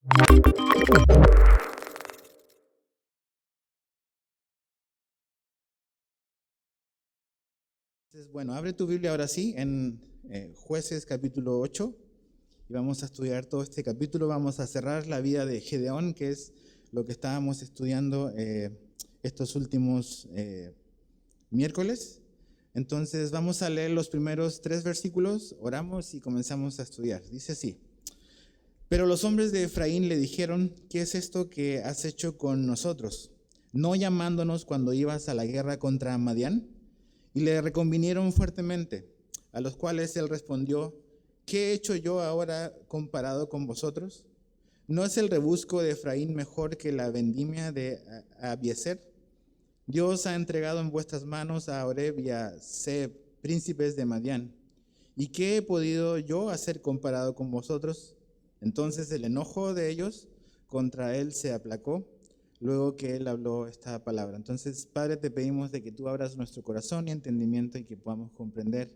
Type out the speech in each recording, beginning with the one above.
Entonces, bueno, abre tu Biblia ahora sí en Jueces capítulo 8 y vamos a estudiar todo este capítulo. Vamos a cerrar la vida de Gedeón, que es lo que estábamos estudiando estos últimos miércoles. Entonces vamos a leer los primeros 3 versículos, oramos y comenzamos a estudiar. Dice así: Pero los hombres de Efraín le dijeron: ¿qué es esto que has hecho con nosotros, no llamándonos cuando ibas a la guerra contra Madián? Y le reconvinieron fuertemente, a los cuales él respondió: ¿qué he hecho yo ahora comparado con vosotros? ¿No es el rebusco de Efraín mejor que la vendimia de Abiezer? Dios ha entregado en vuestras manos a Oreb y a Zeb, príncipes de Madián. ¿Y qué he podido yo hacer comparado con vosotros? Entonces el enojo de ellos contra él se aplacó, luego que él habló esta palabra. Entonces, Padre, te pedimos de que tú abras nuestro corazón y entendimiento y que podamos comprender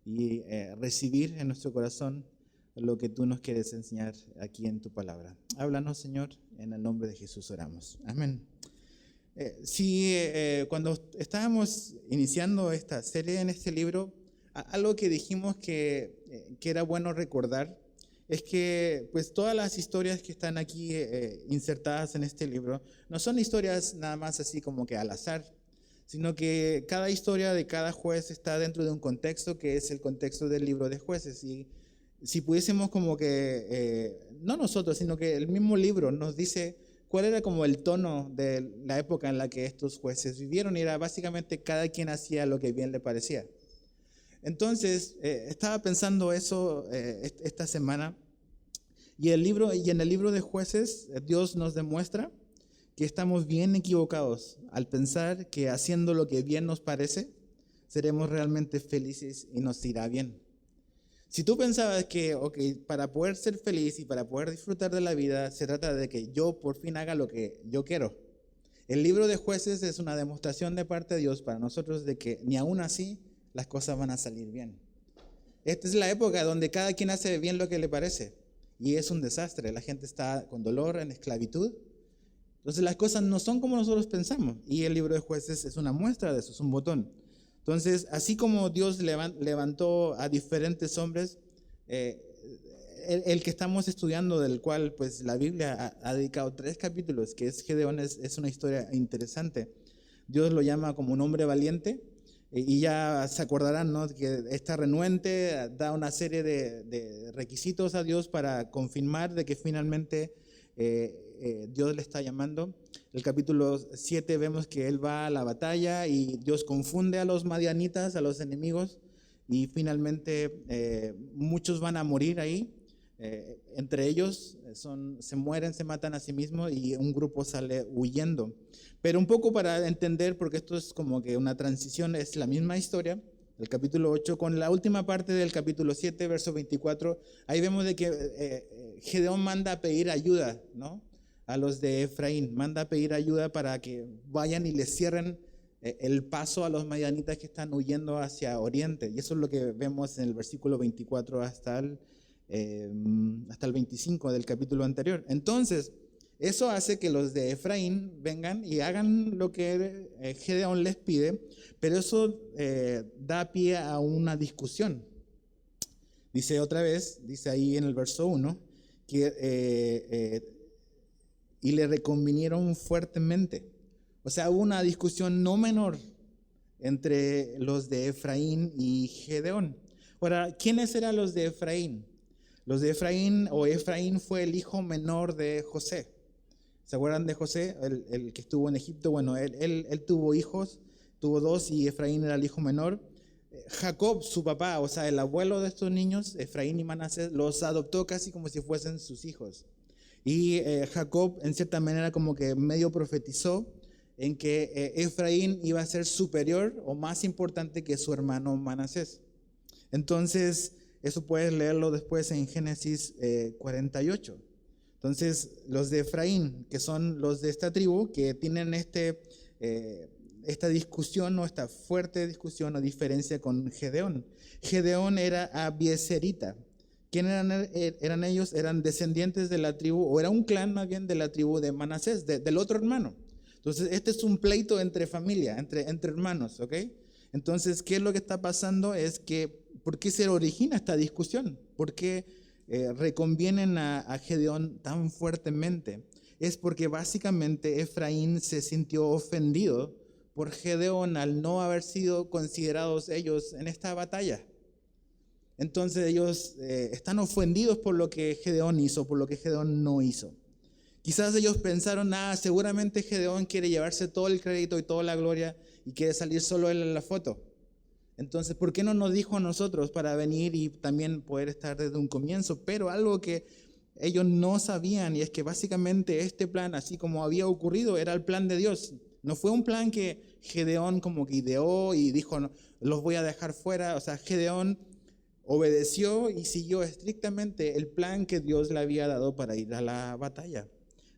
y recibir en nuestro corazón lo que tú nos quieres enseñar aquí en tu palabra. Háblanos, Señor, en el nombre de Jesús oramos. Amén. Cuando estábamos iniciando esta serie en este libro, algo que dijimos que era bueno recordar es que pues todas las historias que están aquí insertadas en este libro no son historias nada más así como que al azar, sino que cada historia de cada juez está dentro de un contexto que es el contexto del libro de Jueces. Y si pudiésemos como que, no nosotros, sino que el mismo libro nos dice cuál era como el tono de la época en la que estos jueces vivieron, y era básicamente cada quien hacía lo que bien le parecía. Entonces, estaba pensando eso esta semana, y en el libro de Jueces, Dios nos demuestra que estamos bien equivocados al pensar que haciendo lo que bien nos parece, seremos realmente felices y nos irá bien. Si tú pensabas que, para poder ser feliz y para poder disfrutar de la vida, se trata de que yo por fin haga lo que yo quiero, el libro de Jueces es una demostración de parte de Dios para nosotros de que ni aún así las cosas van a salir bien. Esta es la época donde cada quien hace bien lo que le parece y es un desastre. La gente está con dolor, en esclavitud. Entonces las cosas no son como nosotros pensamos, y el libro de Jueces es una muestra de eso, es un botón. Entonces, así como Dios levantó a diferentes hombres, el que estamos estudiando, del cual pues la Biblia ha dedicado 3 capítulos, que es Gedeón, es una historia interesante. Dios lo llama como un hombre valiente, y ya se acordarán, ¿no?, que está renuente, da una serie de requisitos a Dios para confirmar de que finalmente Dios le está llamando. El capítulo 7 vemos que él va a la batalla y Dios confunde a los madianitas, a los enemigos, y finalmente muchos van a morir ahí. Entre ellos se mueren, se matan a sí mismos, y un grupo sale huyendo. Pero un poco para entender, porque esto es como que una transición, es la misma historia, el capítulo 8 con la última parte del capítulo 7, verso 24, ahí vemos de que Gedeón manda a pedir ayuda, ¿no?, a los de Efraín, manda a pedir ayuda para que vayan y les cierren el paso a los madianitas que están huyendo hacia oriente. Y eso es lo que vemos en el versículo 24 hasta el 25 del capítulo anterior. Entonces, eso hace que los de Efraín vengan y hagan lo que Gedeón les pide, pero eso da pie a una discusión. Dice otra vez, dice ahí en el verso 1, que y le reconvinieron fuertemente. O sea, hubo una discusión no menor entre los de Efraín y Gedeón. Ahora, ¿quiénes eran los de Efraín? Los de Efraín, o Efraín fue el hijo menor de José. ¿Se acuerdan de José, el que estuvo en Egipto? Bueno, él tuvo hijos, tuvo 2, y Efraín era el hijo menor. Jacob, su papá, o sea, el abuelo de estos niños, Efraín y Manasés, los adoptó casi como si fuesen sus hijos. Y Jacob, en cierta manera, como que medio profetizó en que Efraín iba a ser superior o más importante que su hermano Manasés. Entonces, eso puedes leerlo después en Génesis 48. Entonces, los de Efraín, que son los de esta tribu, que tienen esta discusión, o esta fuerte discusión o diferencia con Gedeón. Gedeón era abiezerita, ¿Quién eran ellos? Eran descendientes de la tribu, o era un clan más bien de la tribu de Manasés, del otro hermano. Entonces, este es un pleito entre familia, entre hermanos, ¿ok? Entonces, ¿qué es lo que está pasando? Es que, ¿por qué se origina esta discusión? ¿Por qué reconvienen a Gedeón tan fuertemente? Es porque básicamente Efraín se sintió ofendido por Gedeón al no haber sido considerados ellos en esta batalla. Entonces ellos están ofendidos por lo que Gedeón hizo, por lo que Gedeón no hizo. Quizás ellos pensaron, seguramente Gedeón quiere llevarse todo el crédito y toda la gloria y quiere salir solo él en la foto. Entonces, ¿por qué no nos dijo a nosotros para venir y también poder estar desde un comienzo? Pero algo que ellos no sabían, y es que básicamente este plan, así como había ocurrido, era el plan de Dios. No fue un plan que Gedeón como que ideó y dijo, no, los voy a dejar fuera. O sea, Gedeón obedeció y siguió estrictamente el plan que Dios le había dado para ir a la batalla.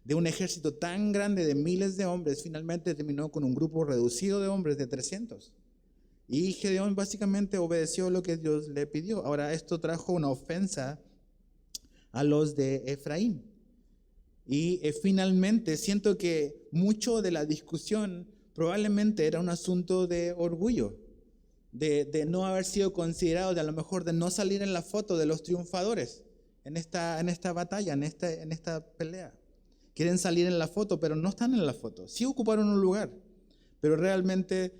De un ejército tan grande de miles de hombres, finalmente terminó con un grupo reducido de hombres de 300. Y Gedeón básicamente obedeció lo que Dios le pidió. Ahora, esto trajo una ofensa a los de Efraín. Y finalmente siento que mucho de la discusión probablemente era un asunto de orgullo, de no haber sido considerado, de a lo mejor de no salir en la foto de los triunfadores en esta batalla, en esta pelea. Quieren salir en la foto, pero no están en la foto. Sí ocuparon un lugar, pero realmente,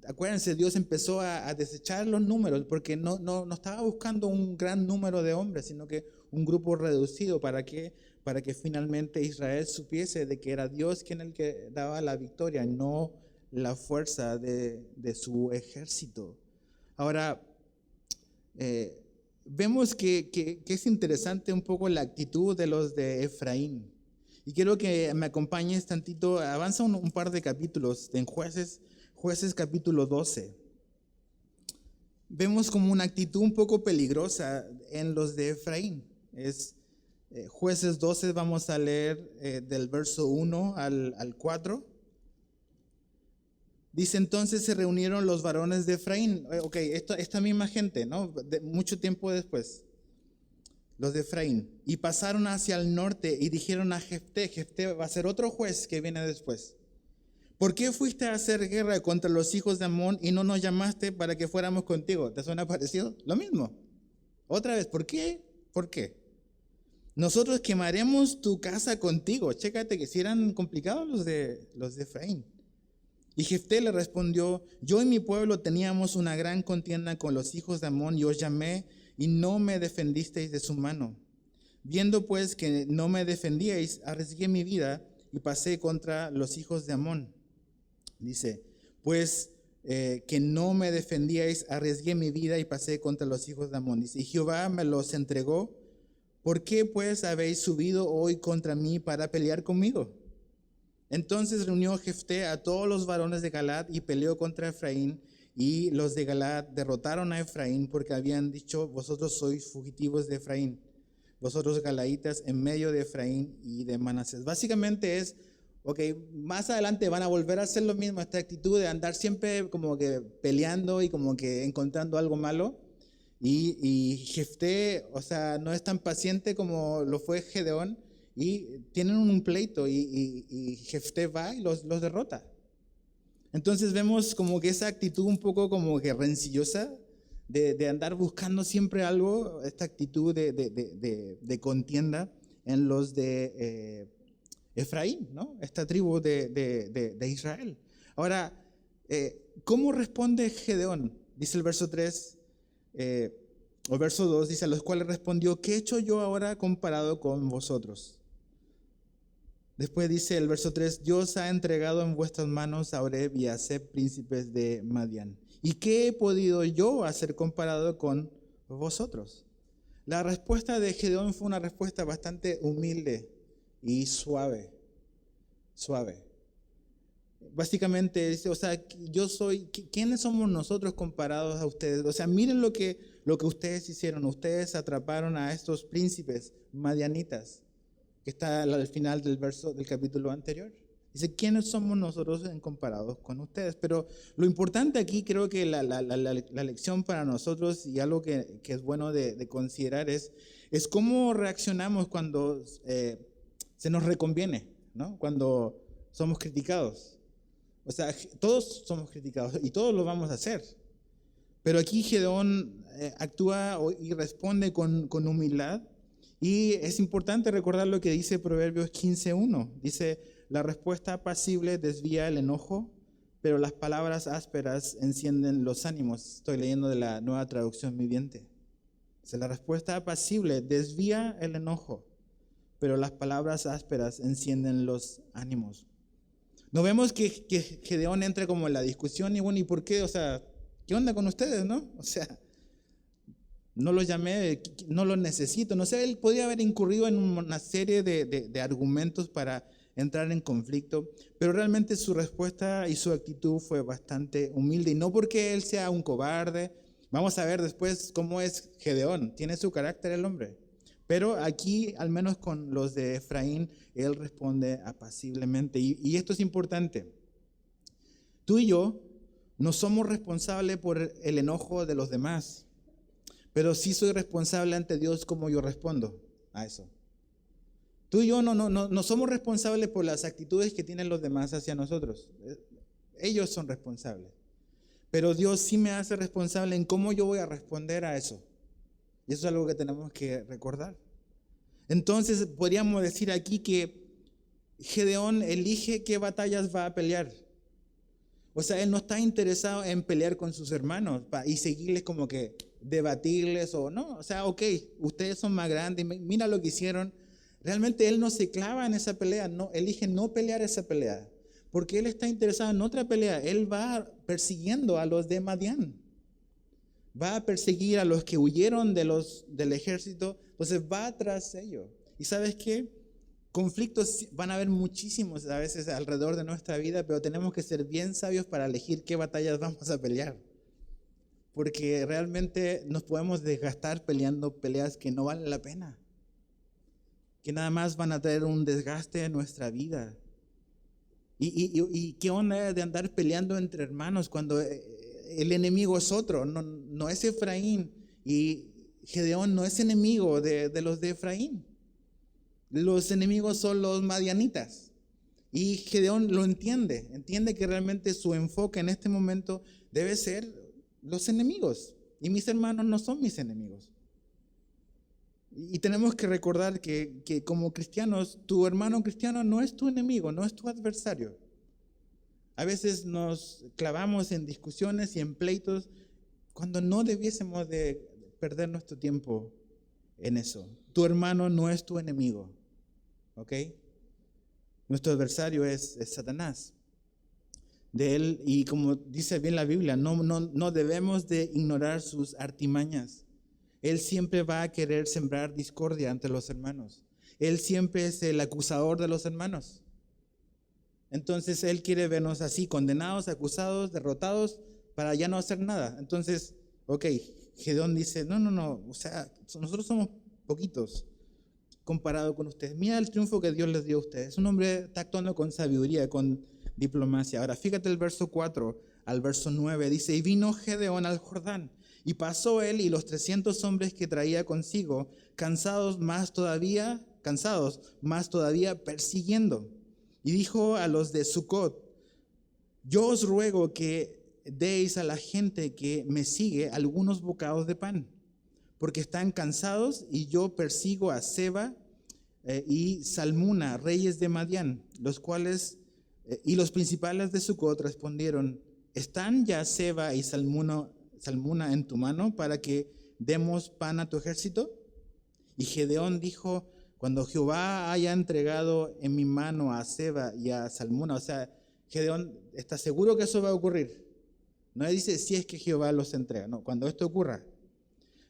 acuérdense, Dios empezó a desechar los números porque no estaba buscando un gran número de hombres, sino que un grupo reducido. ¿Para qué? Para que finalmente Israel supiese de que era Dios quien el que daba la victoria, no la fuerza de su ejército. Ahora, vemos que es interesante un poco la actitud de los de Efraín. Y quiero que me acompañes tantito, avanza un par de capítulos en Jueces capítulo 12. Vemos como una actitud un poco peligrosa en los de Efraín. Es Jueces 12, vamos a leer del verso 1 al 4. Dice, entonces se reunieron los varones de Efraín. Ok, esta misma gente, ¿no? Mucho tiempo después. Los de Efraín. Y pasaron hacia el norte y dijeron a Jefté, Jefté va a ser otro juez que viene después. ¿Por qué fuiste a hacer guerra contra los hijos de Amón y no nos llamaste para que fuéramos contigo? ¿Te suena parecido? Lo mismo. Otra vez, ¿por qué? ¿Por qué? Nosotros quemaremos tu casa contigo. Chécate que si eran complicados los de Efraín. Y Jefté le respondió, yo y mi pueblo teníamos una gran contienda con los hijos de Amón y os llamé y no me defendisteis de su mano. Viendo pues que no me defendíais, arriesgué mi vida y pasé contra los hijos de Amón. Dice, pues que no me defendíais, arriesgué mi vida y pasé contra los hijos de Amón. Dice, y Jehová me los entregó. ¿Por qué pues habéis subido hoy contra mí para pelear conmigo? Entonces reunió Jefté a todos los varones de Galaad y peleó contra Efraín, y los de Galaad derrotaron a Efraín porque habían dicho, vosotros sois fugitivos de Efraín, vosotros galaitas en medio de Efraín y de Manasés. Básicamente es, ok, más adelante van a volver a hacer lo mismo, esta actitud de andar siempre como que peleando y como que encontrando algo malo. Y Jefté, o sea, no es tan paciente como lo fue Gedeón, y tienen un pleito y Jefté va y los derrota. Entonces vemos como que esa actitud un poco como que rencillosa de andar buscando siempre algo, esta actitud de contienda en los de Efraín, ¿no? Esta tribu de Israel. Ahora, ¿cómo responde Gedeón? Dice el verso 3, o verso 2, dice, a los cuales respondió, ¿qué he hecho yo ahora comparado con vosotros? Después dice el verso 3, Dios ha entregado en vuestras manos a Oreb y a Zeb, príncipes de Madián. ¿Y qué he podido yo hacer comparado con vosotros? La respuesta de Gedeón fue una respuesta bastante humilde y suave. Básicamente dice, o sea, yo soy, ¿quiénes somos nosotros comparados a ustedes? O sea, miren lo que ustedes hicieron. Ustedes atraparon a estos príncipes madianitas, que está al final del capítulo anterior. Dice, ¿quiénes somos nosotros en comparados con ustedes? Pero lo importante aquí, creo que la lección para nosotros y algo que es bueno de considerar es cómo reaccionamos cuando se nos reconviene, ¿no? Cuando somos criticados. O sea, todos somos criticados y todos lo vamos a hacer. Pero aquí Gedeón actúa y responde con humildad. Y es importante recordar lo que dice Proverbios 15:1. Dice, la respuesta apacible desvía el enojo, pero las palabras ásperas encienden los ánimos. Estoy leyendo de la Nueva Traducción Viviente. Dice, la respuesta apacible desvía el enojo, pero las palabras ásperas encienden los ánimos. No vemos que Gedeón entre como en la discusión y bueno, ¿y por qué? O sea, ¿qué onda con ustedes, no? O sea, no los llamé, no los necesito. No sé, él podía haber incurrido en una serie de argumentos para entrar en conflicto, pero realmente su respuesta y su actitud fue bastante humilde. Y no porque él sea un cobarde. Vamos a ver después cómo es Gedeón. Tiene su carácter el hombre. Pero aquí, al menos con los de Efraín, él responde apaciblemente. Y esto es importante. Tú y yo no somos responsables por el enojo de los demás. Pero sí soy responsable ante Dios como yo respondo a eso. Tú y yo no somos responsables por las actitudes que tienen los demás hacia nosotros. Ellos son responsables. Pero Dios sí me hace responsable en cómo yo voy a responder a eso. Y eso es algo que tenemos que recordar. Entonces podríamos decir aquí que Gedeón elige qué batallas va a pelear. O sea, él no está interesado en pelear con sus hermanos y seguirles como que debatirles o no. O sea, ok, ustedes son más grandes, mira lo que hicieron. Realmente él no se clava en esa pelea, no, elige no pelear esa pelea. Porque él está interesado en otra pelea. Él va persiguiendo a los de Madián. Va a perseguir a los que huyeron del ejército. Entonces va tras ellos. ¿Y sabes qué? Conflictos van a haber muchísimos a veces alrededor de nuestra vida, pero tenemos que ser bien sabios para elegir qué batallas vamos a pelear. Porque realmente nos podemos desgastar peleando peleas que no valen la pena. Que nada más van a traer un desgaste en nuestra vida. ¿Y qué onda de andar peleando entre hermanos cuando el enemigo es otro? No es Efraín. Y Gedeón no es enemigo de los de Efraín. Los enemigos son los madianitas. Y Gedeón lo entiende que realmente su enfoque en este momento debe ser los enemigos. Y mis hermanos no son mis enemigos. Y tenemos que recordar que como cristianos, tu hermano cristiano no es tu enemigo, no es tu adversario. A veces nos clavamos en discusiones y en pleitos cuando no debiésemos de perder nuestro tiempo en eso. Tu hermano no es tu enemigo, ¿ok? Nuestro adversario es Satanás. De él, y como dice bien la Biblia, no debemos de ignorar sus artimañas. Él siempre va a querer sembrar discordia entre los hermanos. Él siempre es el acusador de los hermanos. Entonces él quiere vernos así, condenados, acusados, derrotados, para ya no hacer nada. Entonces, ok, Gedeón dice, no, o sea, nosotros somos poquitos comparado con ustedes. Mira el triunfo que Dios les dio a ustedes. Un hombre está actuando con sabiduría, con diplomacia. Ahora, fíjate el verso 4 al verso 9. Dice, y vino Gedeón al Jordán, y pasó él y los 300 hombres que traía consigo, cansados más todavía persiguiendo. Y dijo a los de Sucot, yo os ruego que deis a la gente que me sigue algunos bocados de pan, porque están cansados, y yo persigo a Seba y Salmuna, reyes de Madián, los cuales, y los principales de Sucot respondieron, ¿están ya Seba y Salmuna en tu mano para que demos pan a tu ejército? Y Gedeón dijo, cuando Jehová haya entregado en mi mano a Seba y a Salmuna, o sea, Gedeón está seguro que eso va a ocurrir. No dice si es que Jehová los entrega, no, cuando esto ocurra.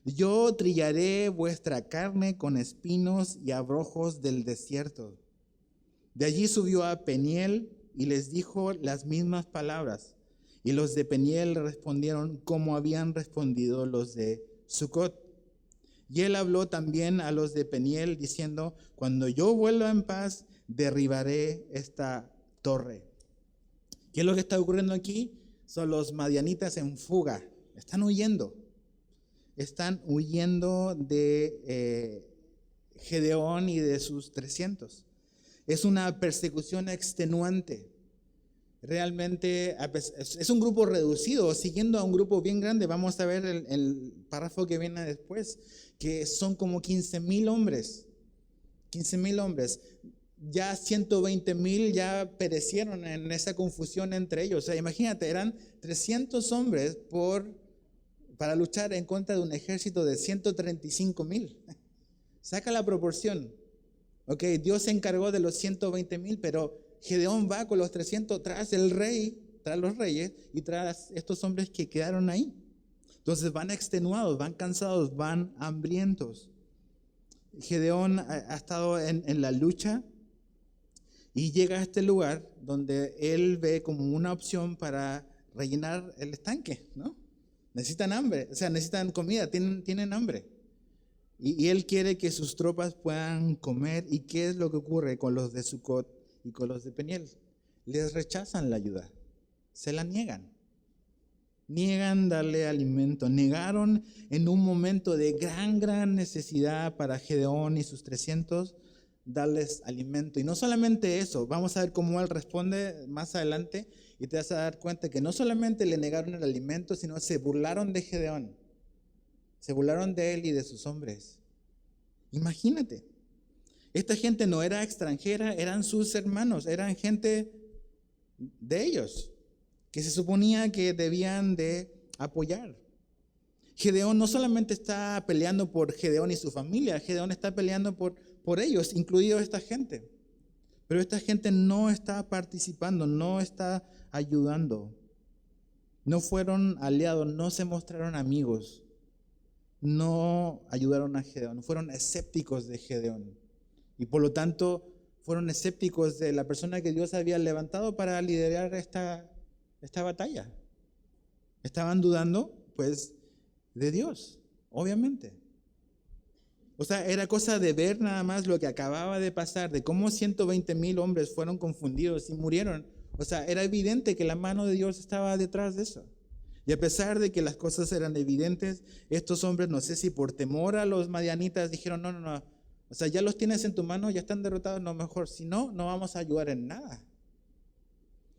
Yo trillaré vuestra carne con espinos y abrojos del desierto. De allí subió a Peniel y les dijo las mismas palabras. Y los de Peniel respondieron como habían respondido los de Sucot. Y él habló también a los de Peniel diciendo, cuando yo vuelva en paz, derribaré esta torre. ¿Qué es lo que está ocurriendo aquí? Son los madianitas en fuga. Están huyendo. Están huyendo de Gedeón y de sus 300. Es una persecución extenuante. Realmente es un grupo reducido, siguiendo a un grupo bien grande. Vamos a ver el párrafo que viene después, que son como 15,000 hombres. 15,000 hombres. Ya 120,000 ya perecieron en esa confusión entre ellos. O sea, imagínate, eran 300 hombres para luchar en contra de un ejército de 135,000. Saca la proporción. Ok, Dios se encargó de los 120,000, pero Gedeón va con los 300 tras el rey, tras los reyes y tras estos hombres que quedaron ahí. Entonces van extenuados, van cansados, van hambrientos. Gedeón ha estado en la lucha y llega a este lugar donde él ve como una opción para rellenar el estanque, ¿no? Necesitan hambre, o sea, necesitan comida, tienen hambre. Y él quiere que sus tropas puedan comer. ¿Y qué es lo que ocurre con los de Sucot y con los de Peniel? Les rechazan la ayuda, se la niegan. Niegan darle alimento. Negaron en un momento de gran necesidad para Gedeón y sus 300 darles alimento. Y no solamente eso, vamos a ver cómo él responde más adelante y te vas a dar cuenta que no solamente le negaron el alimento, sino se burlaron de Gedeón. Se burlaron de él y de sus hombres. Imagínate, esta gente no era extranjera, eran sus hermanos, eran gente de ellos, que se suponía que debían de apoyar. Gedeón no solamente está peleando por Gedeón y su familia, Gedeón está peleando por ellos, incluido esta gente. Pero esta gente no está participando, no está ayudando. No fueron aliados, no se mostraron amigos. No ayudaron a Gedeón, fueron escépticos de Gedeón. Y por lo tanto fueron escépticos de la persona que Dios había levantado para liderar esta batalla. Estaban dudando, pues, de Dios, obviamente. O sea, era cosa de ver nada más lo que acababa de pasar, de cómo 120,000 hombres fueron confundidos y murieron. O sea, era evidente que la mano de Dios estaba detrás de eso. Y a pesar de que las cosas eran evidentes, estos hombres, no sé si por temor a los madianitas, dijeron, no. O sea, ya los tienes en tu mano, ya están derrotados, no, mejor, si no, no vamos a ayudar en nada.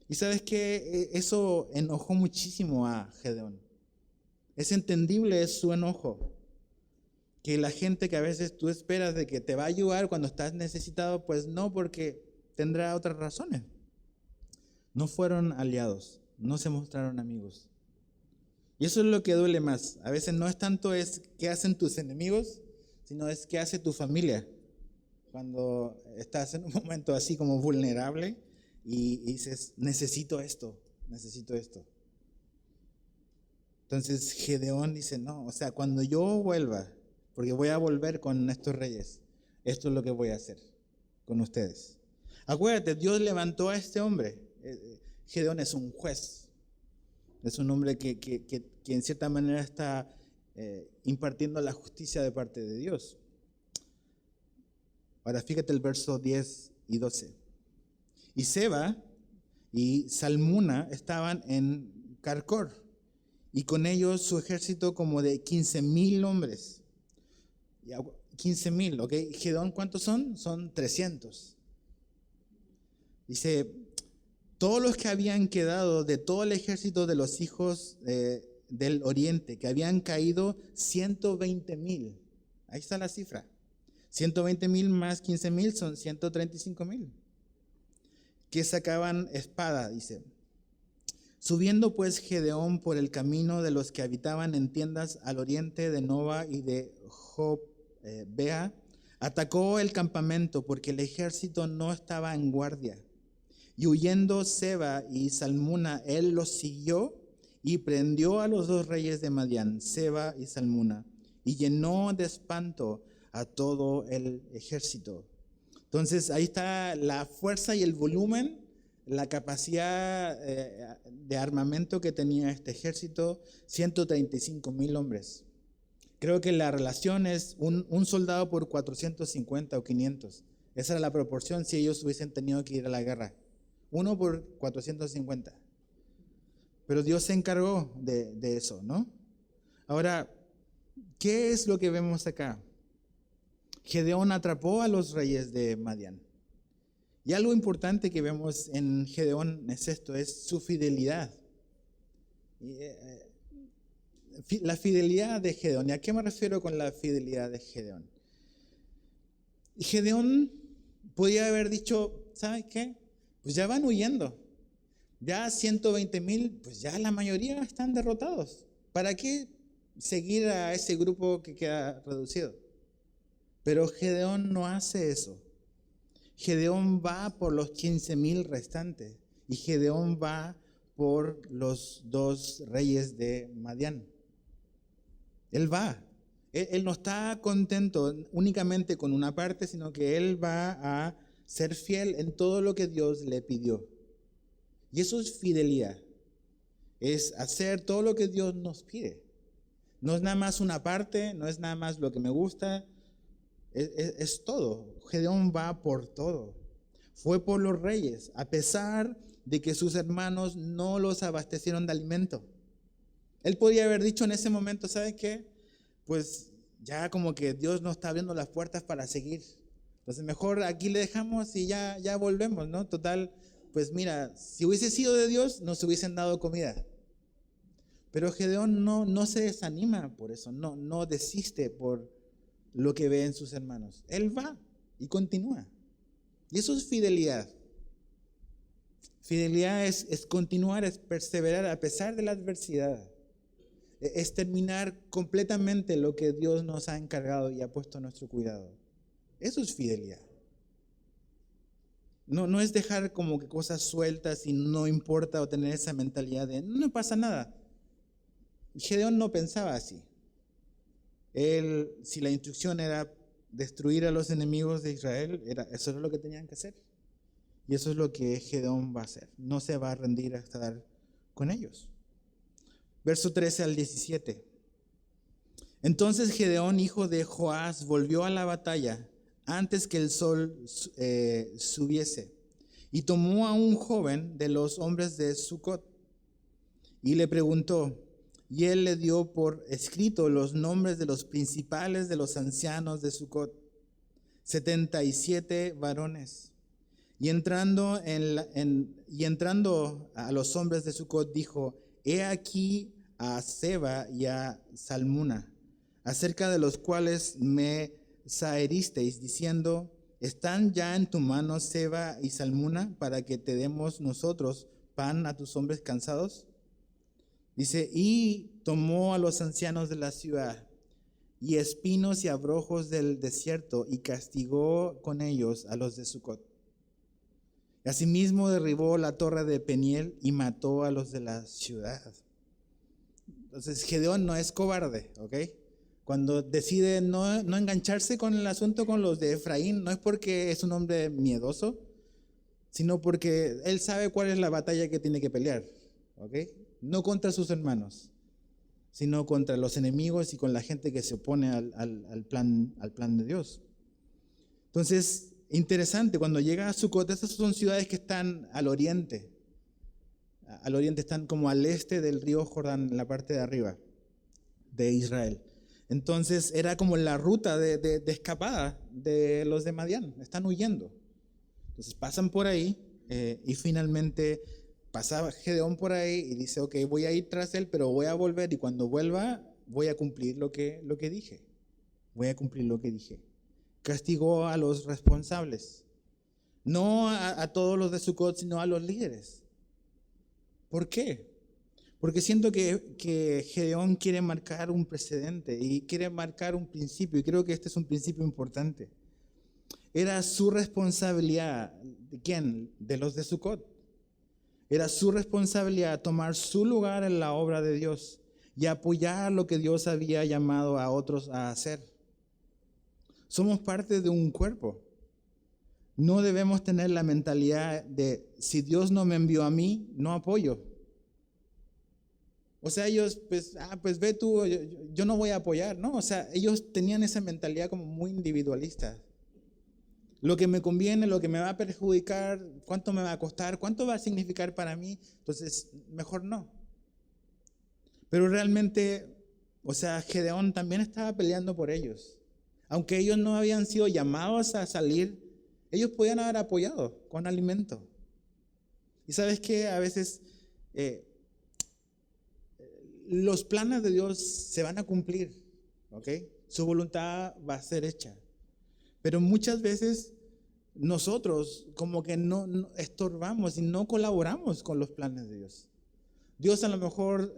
Y sabes que eso enojó muchísimo a Gedeón. Es entendible, es su enojo. Que la gente que a veces tú esperas de que te va a ayudar cuando estás necesitado, pues no, porque tendrá otras razones. No fueron aliados, no se mostraron amigos. Y eso es lo que duele más. A veces no es tanto qué hacen tus enemigos, sino es qué hace tu familia. Cuando estás en un momento así como vulnerable y dices, necesito esto. Entonces Gedeón dice, no, o sea, cuando yo vuelva, porque voy a volver con estos reyes, esto es lo que voy a hacer con ustedes. Acuérdate, Dios levantó a este hombre. Gedeón es un juez. Es un hombre que en cierta manera está impartiendo la justicia de parte de Dios. Ahora fíjate el verso 10 y 12. Y Seba y Salmuna estaban en Carcor, y con ellos su ejército como de 15,000 hombres. 15,000, ¿ok? Gedeón, ¿cuántos son? Son 300. Dice, todos los que habían quedado de todo el ejército de los hijos del oriente, que habían caído 120,000. Ahí está la cifra. 120,000 más 15,000 son 135,000. Que sacaban espada, dice. Subiendo pues Gedeón por el camino de los que habitaban en tiendas al oriente de Nova y de Jobea, atacó el campamento porque el ejército no estaba en guardia. Y huyendo Seba y Salmuna, él los siguió y prendió a los dos reyes de Madián, Seba y Salmuna, y llenó de espanto a todo el ejército. Entonces ahí está la fuerza y el volumen, la capacidad de armamento que tenía este ejército, 135,000 hombres. Creo que la relación es un soldado por 450 o 500. Esa era la proporción si ellos hubiesen tenido que ir a la guerra. Uno por 450. Pero Dios se encargó de eso, ¿no? Ahora, ¿qué es lo que vemos acá? Gedeón atrapó a los reyes de Madián. Y algo importante que vemos en Gedeón es esto, es su fidelidad. La fidelidad de Gedeón. ¿Y a qué me refiero con la fidelidad de Gedeón? Gedeón podía haber dicho, ¿sabes qué? Pues ya van huyendo. Ya 120,000, pues ya la mayoría están derrotados. ¿Para qué seguir a ese grupo que queda reducido? Pero Gedeón no hace eso. Gedeón va por los 15,000 restantes. Y Gedeón va por los 2 reyes de Madián. Él va. Él no está contento únicamente con una parte, sino que él va a ser fiel en todo lo que Dios le pidió. Y eso es fidelidad. Es hacer todo lo que Dios nos pide. No es nada más una parte, no es nada más lo que me gusta. Es todo. Gedeón va por todo. Fue por los reyes, a pesar de que sus hermanos no los abastecieron de alimento. Él podría haber dicho en ese momento, ¿sabes qué? Pues ya como que Dios nos está abriendo las puertas para seguir. Entonces mejor aquí le dejamos y ya volvemos, ¿no? Total, pues mira, si hubiese sido de Dios, nos hubiesen dado comida. Pero Gedeón no se desanima por eso, no desiste por lo que ve en sus hermanos. Él va y continúa. Y eso es fidelidad. Fidelidad es continuar, es perseverar a pesar de la adversidad. Es terminar completamente lo que Dios nos ha encargado y ha puesto a nuestro cuidado. Eso es fidelidad. No es dejar como que cosas sueltas y no importa o tener esa mentalidad de no pasa nada. Gedeón no pensaba así. Él, si la instrucción era destruir a los enemigos de Israel, eso era lo que tenían que hacer. Y eso es lo que Gedeón va a hacer. No se va a rendir hasta dar con ellos. Verso 13 al 17. Entonces Gedeón, hijo de Joás, volvió a la batalla antes que el sol subiese, y tomó a un joven de los hombres de Sucot y le preguntó, y él le dio por escrito los nombres de los principales de los ancianos de Sucot, 77 varones. Y entrando a los hombres de Sucot dijo, he aquí a Seba y a Salmuna, acerca de los cuales me saheristeis, diciendo, ¿están ya en tu mano Seba y Salmuna para que te demos nosotros pan a tus hombres cansados? Dice, y tomó a los ancianos de la ciudad y espinos y abrojos del desierto y castigó con ellos a los de Sucot. Asimismo derribó la torre de Peniel y mató a los de la ciudad. Entonces Gedeón no es cobarde, ¿ok? Cuando decide no engancharse con el asunto con los de Efraín, no es porque es un hombre miedoso, sino porque él sabe cuál es la batalla que tiene que pelear, ¿ok? No contra sus hermanos, sino contra los enemigos y con la gente que se opone al plan de Dios. Entonces, interesante, cuando llega a Sucot, esas son ciudades que están al oriente. Al oriente están como al este del río Jordán, en la parte de arriba de Israel. Entonces era como la ruta de escapada de los de Madián, están huyendo. Entonces pasan por ahí y finalmente pasa Gedeón por ahí y dice, ok, voy a ir tras él, pero voy a volver y cuando vuelva voy a cumplir lo que dije. Voy a cumplir lo que dije. Castigó a los responsables, no a todos los de Sucot, sino a los líderes. ¿Por qué? Porque siento que Gedeón quiere marcar un precedente y quiere marcar un principio, y creo que este es un principio importante. Era su responsabilidad, ¿de quién? De los de Sucot. Era su responsabilidad tomar su lugar en la obra de Dios y apoyar lo que Dios había llamado a otros a hacer. Somos parte de un cuerpo. No debemos tener la mentalidad de, si Dios no me envió a mí, no apoyo. O sea, ellos, pues ve tú, yo no voy a apoyar, ¿no? O sea, ellos tenían esa mentalidad como muy individualista. lo que me conviene, lo que me va a perjudicar, cuánto me va a costar, cuánto va a significar para mí. Entonces, mejor no. Pero realmente, o sea, Gedeón también estaba peleando por ellos. Aunque ellos no habían sido llamados a salir, ellos podían haber apoyado con alimento. Y sabes que a veces los planes de Dios se van a cumplir, ¿ok? Su voluntad va a ser hecha. Pero muchas veces nosotros como que no estorbamos y no colaboramos con los planes de Dios. Dios a lo mejor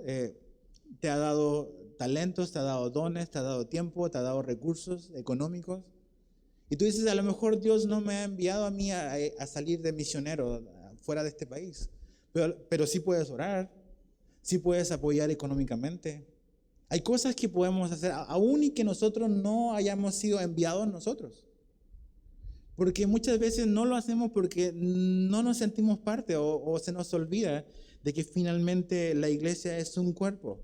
te ha dado talentos, te ha dado dones, te ha dado tiempo, te ha dado recursos económicos. Y tú dices, a lo mejor Dios no me ha enviado a mí a salir de misionero fuera de este país. Pero sí puedes orar, sí puedes apoyar económicamente. Hay cosas que podemos hacer, aún y que nosotros no hayamos sido enviados nosotros. Porque muchas veces no lo hacemos porque no nos sentimos parte o se nos olvida de que finalmente la iglesia es un cuerpo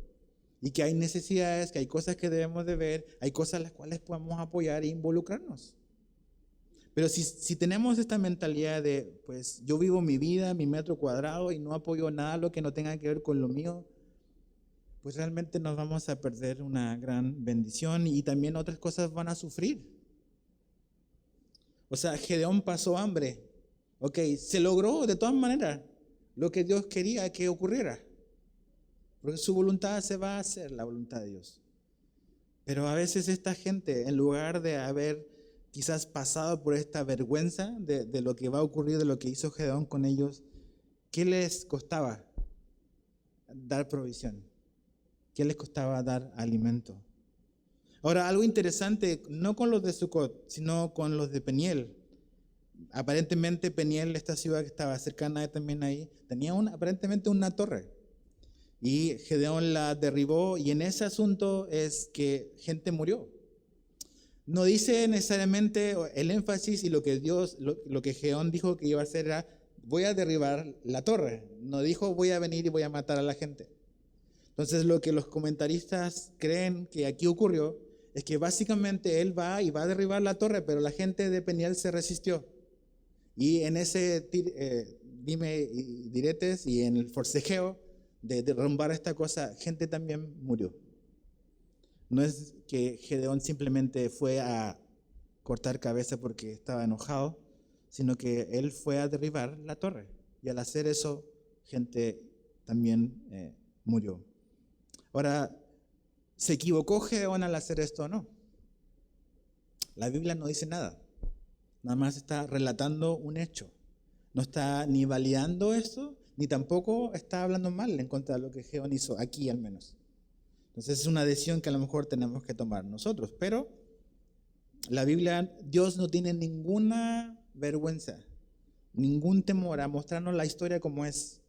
y que hay necesidades, que hay cosas que debemos de ver, hay cosas en las cuales podemos apoyar e involucrarnos. Pero si tenemos esta mentalidad de, pues yo vivo mi vida, mi metro cuadrado y no apoyo nada lo que no tenga que ver con lo mío, pues realmente nos vamos a perder una gran bendición y también otras cosas van a sufrir. O sea, Gedeón pasó hambre. Ok, se logró de todas maneras lo que Dios quería que ocurriera. Porque su voluntad se va a hacer, la voluntad de Dios. Pero a veces esta gente, en lugar de haber quizás pasado por esta vergüenza de lo que va a ocurrir, de lo que hizo Gedeón con ellos, ¿qué les costaba dar provisión? ¿Qué les costaba dar alimento? Ahora, algo interesante, no con los de Sucot, sino con los de Peniel. Aparentemente Peniel, esta ciudad que estaba cercana también ahí, tenía aparentemente una torre. Y Gedeón la derribó y en ese asunto es que gente murió. No dice necesariamente el énfasis y lo que lo que Gedeón dijo que iba a hacer era, voy a derribar la torre. No dijo voy a venir y voy a matar a la gente. Entonces lo que los comentaristas creen que aquí ocurrió es que básicamente él va y va a derribar la torre, pero la gente de Peniel se resistió. Y en ese dime y diretes y en el forcejeo de derrumbar esta cosa, gente también murió. No es que Gedeón simplemente fue a cortar cabeza porque estaba enojado, sino que él fue a derribar la torre. Y al hacer eso, gente también murió. Ahora, ¿se equivocó Gedeón al hacer esto o no? La Biblia no dice nada. Nada más está relatando un hecho. No está ni validando esto, ni tampoco está hablando mal en contra de lo que Gedeón hizo, aquí al menos. Entonces es una decisión que a lo mejor tenemos que tomar nosotros. Pero la Biblia, Dios no tiene ninguna vergüenza, ningún temor a mostrarnos la historia como es.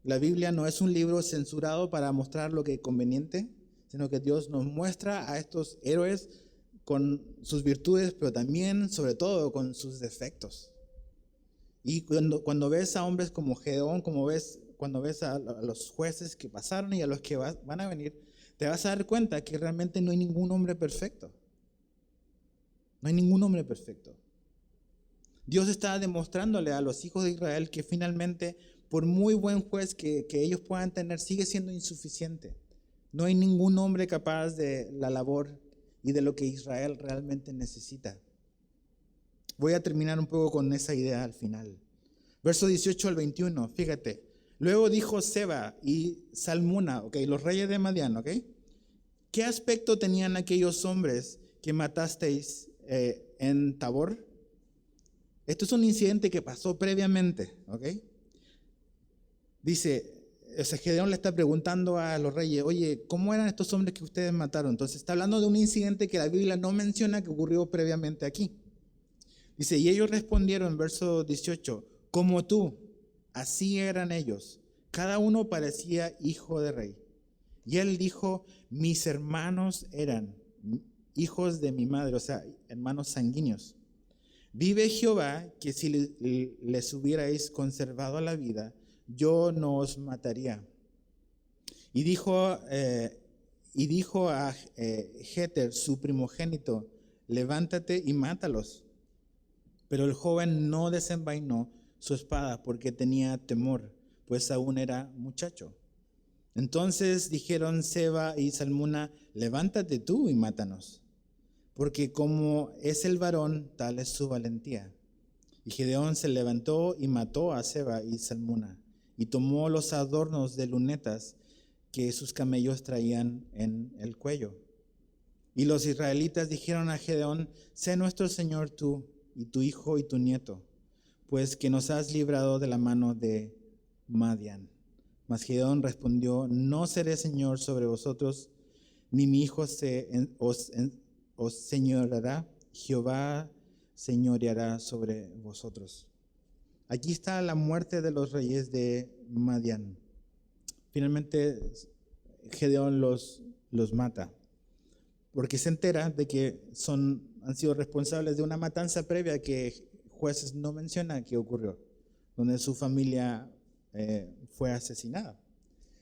La Biblia no es un libro censurado para mostrar lo que es conveniente, sino que Dios nos muestra a estos héroes con sus virtudes, pero también, sobre todo, con sus defectos. Y cuando ves a hombres como Gedeón, cuando ves a los jueces que pasaron y a los que van a venir, te vas a dar cuenta que realmente no hay ningún hombre perfecto. No hay ningún hombre perfecto. Dios está demostrándole a los hijos de Israel que finalmente, por muy buen juez que ellos puedan tener, sigue siendo insuficiente. No hay ningún hombre capaz de la labor y de lo que Israel realmente necesita. Voy a terminar un poco con esa idea al final. Verso 18 al 21, fíjate. Luego dijo Seba y Salmuna, los reyes de Madián, ¿qué aspecto tenían aquellos hombres que matasteis en Tabor? Esto es un incidente que pasó previamente, Dice, Gedeón le está preguntando a los reyes, oye, ¿cómo eran estos hombres que ustedes mataron? Entonces está hablando de un incidente que la Biblia no menciona que ocurrió previamente aquí. Dice, y ellos respondieron, verso 18, como tú, así eran ellos. Cada uno parecía hijo de rey. Y él dijo, mis hermanos eran hijos de mi madre, o sea, hermanos sanguíneos. Vive Jehová, que si les hubierais conservado la vida, yo no os mataría. Y dijo a Jeter, su primogénito, levántate y mátalos. Pero el joven no desenvainó su espada porque tenía temor, pues aún era muchacho. Entonces dijeron Seba y Salmuna: levántate tú y mátanos, porque como es el varón, tal es su valentía. Y Gedeón se levantó y mató a Seba y Salmuna, y tomó los adornos de lunetas que sus camellos traían en el cuello. Y los israelitas dijeron a Gedeón: sé nuestro señor tú, y tu hijo y tu nieto, pues que nos has librado de la mano de Madián. Mas Gedeón respondió: no seré señor sobre vosotros, ni mi hijo os señoreará. Jehová señoreará sobre vosotros. Aquí está la muerte de los reyes de Madián. Finalmente Gedeón los mata, porque se entera de que han sido responsables de una matanza previa que Jueces no menciona que ocurrió, donde su familia fue asesinada.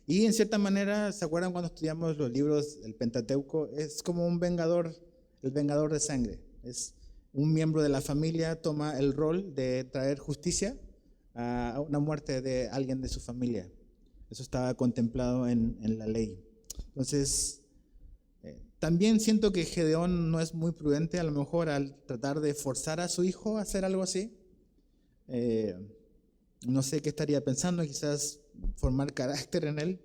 Y en cierta manera, ¿se acuerdan cuando estudiamos los libros del Pentateuco? Es como un vengador, el vengador de sangre. Es un miembro de la familia, toma el rol de traer justicia a una muerte de alguien de su familia. Eso estaba contemplado en la ley. Entonces, también siento que Gedeón no es muy prudente a lo mejor al tratar de forzar a su hijo a hacer algo así. No sé qué estaría pensando, quizás formar carácter en él,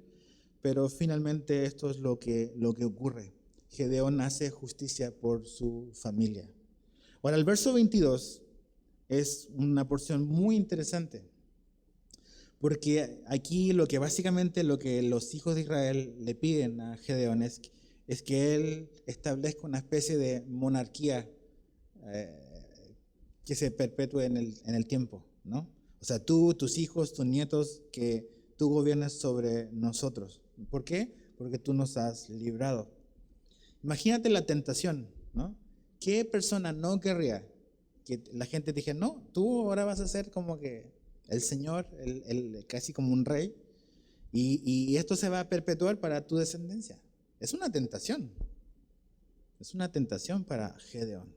pero finalmente esto es lo que ocurre. Gedeón hace justicia por su familia. Ahora, el verso 22 es una porción muy interesante, porque aquí básicamente lo que los hijos de Israel le piden a Gedeón es que él establezca una especie de monarquía que se perpetúe en el tiempo, ¿no? O sea, tú, tus hijos, tus nietos, que tú gobiernes sobre nosotros. ¿Por qué? Porque tú nos has librado. Imagínate la tentación, ¿no? ¿Qué persona no querría que la gente dijera: no, tú ahora vas a ser como que el Señor, casi como un rey, y esto se va a perpetuar para tu descendencia? Es una tentación. Es una tentación para Gedeón.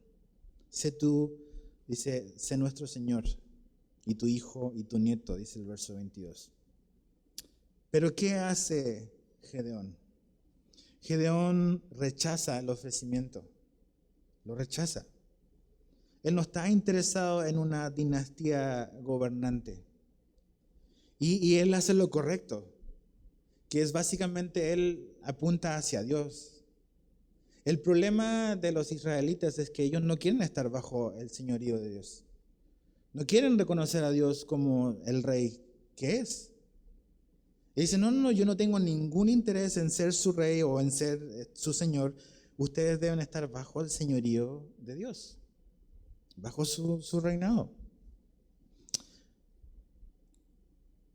Sé tú, dice, sé nuestro Señor, y tu hijo y tu nieto, dice el verso 22. Pero ¿qué hace Gedeón? Gedeón rechaza el ofrecimiento. Lo rechaza. Él no está interesado en una dinastía gobernante. Y él hace lo correcto, que es básicamente él apunta hacia Dios. El problema de los israelitas es que ellos no quieren estar bajo el señorío de Dios. No quieren reconocer a Dios como el rey que es. Y dicen: no, yo no tengo ningún interés en ser su rey o en ser su señor. Ustedes deben estar bajo el señorío de Dios, bajo su reinado.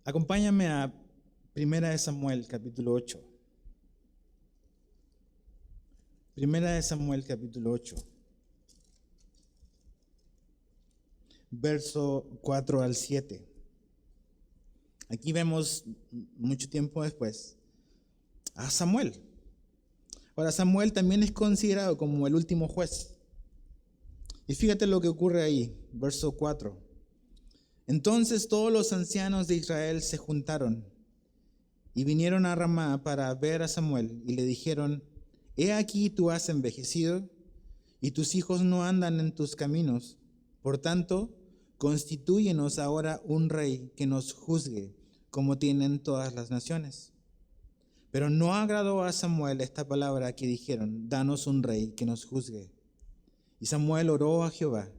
Acompáñame a 1 Samuel capítulo 8. 1 Samuel capítulo 8. Verso 4 al 7. Aquí vemos mucho tiempo después a Samuel. Ahora, Samuel también es considerado como el último juez. Y fíjate lo que ocurre ahí, verso 4. Entonces todos los ancianos de Israel se juntaron y vinieron a Ramá para ver a Samuel y le dijeron: he aquí tú has envejecido y tus hijos no andan en tus caminos. Por tanto, constitúyenos ahora un rey que nos juzgue, como tienen todas las naciones. Pero no agradó a Samuel esta palabra que dijeron: danos un rey que nos juzgue. Y Samuel oró a Jehová.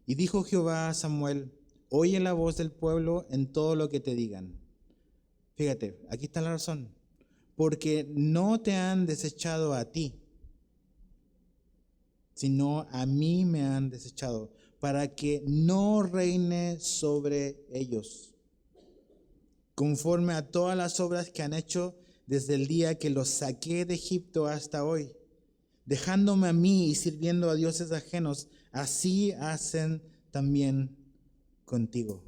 Y dijo Jehová a Samuel: oye la voz del pueblo en todo lo que te digan. Fíjate, aquí está la razón. Porque no te han desechado a ti, sino a mí me han desechado, para que no reine sobre ellos, conforme a todas las obras que han hecho desde el día que los saqué de Egipto hasta hoy, dejándome a mí y sirviendo a dioses ajenos. Así hacen también contigo.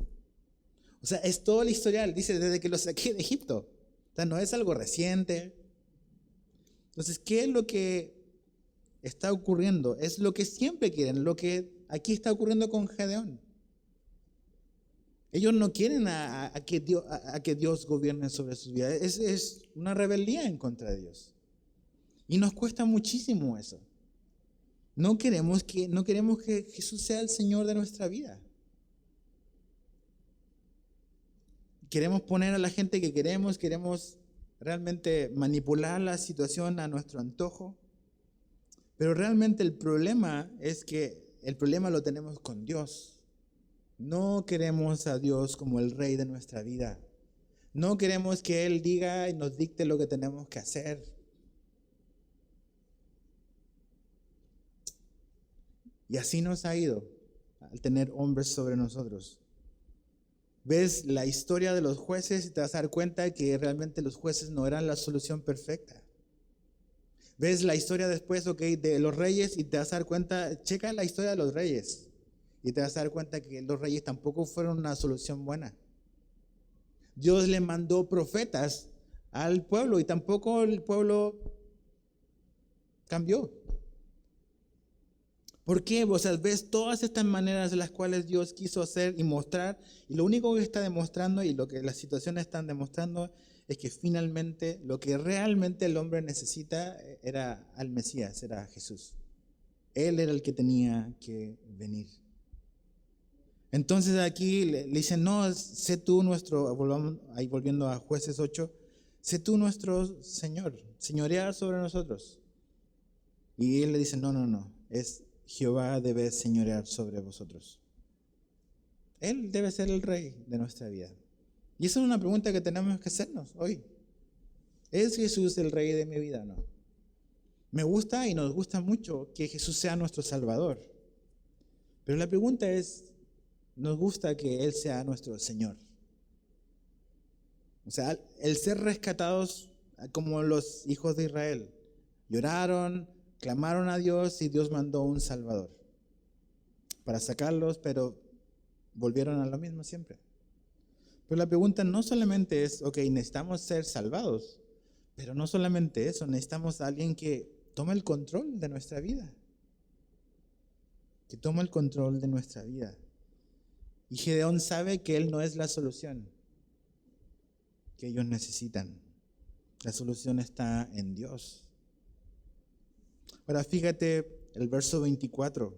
O sea, es todo el historial, dice, desde que los saqué de Egipto. O sea, no es algo reciente. Entonces, ¿qué es lo que está ocurriendo? Es lo que siempre quieren, lo que aquí está ocurriendo con Gedeón. Ellos no quieren a que Dios gobierne sobre sus vidas. Es una rebeldía en contra de Dios. Y nos cuesta muchísimo eso. No queremos que Jesús sea el Señor de nuestra vida. Queremos poner a la gente que queremos realmente manipular la situación a nuestro antojo. Pero realmente el problema lo tenemos con Dios. No queremos a Dios como el Rey de nuestra vida. No queremos que Él diga y nos dicte lo que tenemos que hacer. Y así nos ha ido al tener hombres sobre nosotros. Ves la historia de los jueces y te vas a dar cuenta que realmente los jueces no eran la solución perfecta. Ves la historia después, de los reyes y te vas a dar cuenta, checa la historia de los reyes y te vas a dar cuenta que los reyes tampoco fueron una solución buena. Dios le mandó profetas al pueblo y tampoco el pueblo cambió. ¿Por qué? O sea, ves todas estas maneras de las cuales Dios quiso hacer y mostrar, y lo único que está demostrando y lo que las situaciones están demostrando es que finalmente lo que realmente el hombre necesita era al Mesías, era Jesús. Él era el que tenía que venir. Entonces aquí le dicen, no, sé tú nuestro, volviendo a Jueces 8, sé tú nuestro Señor, señorea sobre nosotros. Y él le dice, no, es Jehová debe señorear sobre vosotros. Él debe ser el rey de nuestra vida. Y esa es una pregunta que tenemos que hacernos hoy. ¿Es Jesús el rey de mi vida o no? Me gusta y nos gusta mucho que Jesús sea nuestro Salvador. Pero la pregunta es, ¿nos gusta que Él sea nuestro Señor? O sea, el ser rescatados como los hijos de Israel. Lloraron, clamaron a Dios y Dios mandó un Salvador para sacarlos, pero volvieron a lo mismo siempre. Pero la pregunta no solamente es, necesitamos ser salvados, pero no solamente eso, necesitamos a alguien que tome el control de nuestra vida. Que tome el control de nuestra vida. Y Gedeón sabe que él no es la solución que ellos necesitan. La solución está en Dios. Ahora fíjate el verso 24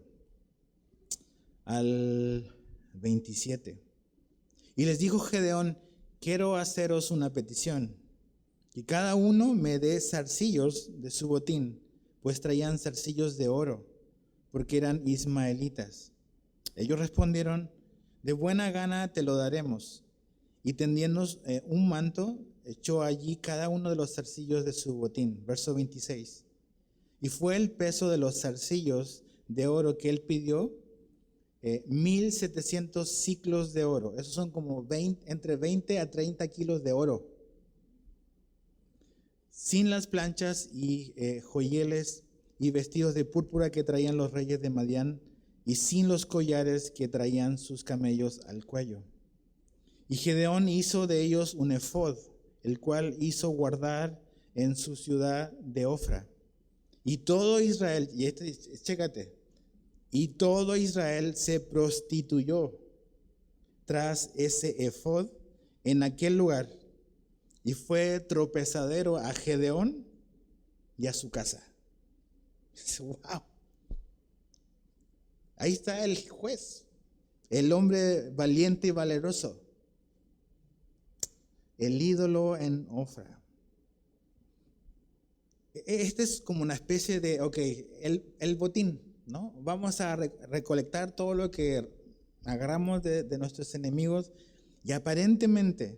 al 27. Y les dijo Gedeón, quiero haceros una petición, que cada uno me dé zarcillos de su botín, pues traían zarcillos de oro, porque eran ismaelitas. Ellos respondieron, de buena gana te lo daremos. Y tendiendo un manto, echó allí cada uno de los zarcillos de su botín. Verso 26. Y fue el peso de los zarcillos de oro que él pidió, 1,700 ciclos de oro. Esos son como entre 20 a 30 kilos de oro. Sin las planchas y joyeles y vestidos de púrpura que traían los reyes de Madián, y sin los collares que traían sus camellos al cuello. Y Gedeón hizo de ellos un efod, el cual hizo guardar en su ciudad de Ofra. Y todo Israel, chécate, y todo Israel se prostituyó tras ese efod en aquel lugar, y fue tropezadero a Gedeón y a su casa. ¡Wow! Ahí está el juez, el hombre valiente y valeroso, el ídolo en Ofra. Este es como una especie de, el botín, ¿no? Vamos a recolectar todo lo que agarramos de nuestros enemigos, y aparentemente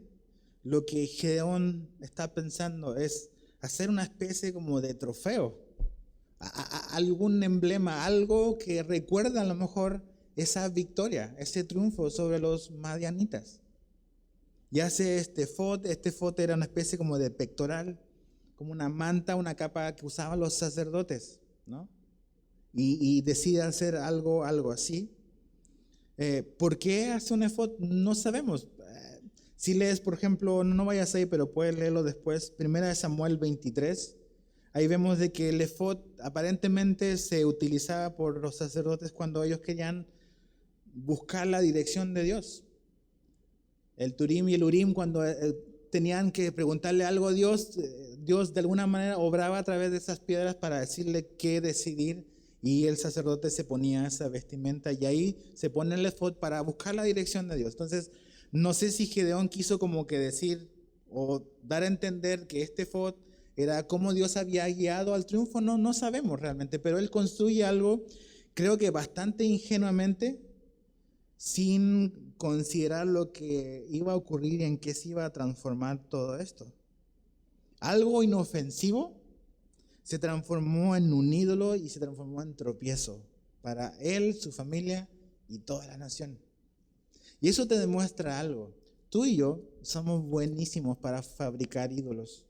lo que Gedeón está pensando es hacer una especie como de trofeo, algún emblema, algo que recuerda a lo mejor esa victoria, ese triunfo sobre los madianitas. Y hace este efod era una especie como de pectoral, como una manta, una capa que usaban los sacerdotes, ¿no? Y decide hacer algo así. ¿Por qué hace un efod? No sabemos. Si lees, por ejemplo, no vayas ahí, pero puedes leerlo después, 1 Samuel 23, Ahí vemos de que el efod aparentemente se utilizaba por los sacerdotes cuando ellos querían buscar la dirección de Dios. El Turim y el Urim, cuando tenían que preguntarle algo a Dios, Dios de alguna manera obraba a través de esas piedras para decirle qué decidir, y el sacerdote se ponía esa vestimenta y ahí se pone el efod para buscar la dirección de Dios. Entonces, no sé si Gedeón quiso como que decir o dar a entender que este efod era cómo Dios había guiado al triunfo, no sabemos realmente, pero él construye algo, creo que bastante ingenuamente, sin considerar lo que iba a ocurrir y en qué se iba a transformar todo esto. Algo inofensivo se transformó en un ídolo y se transformó en tropiezo para él, su familia y toda la nación. Y eso te demuestra algo. Tú y yo somos buenísimos para fabricar ídolos.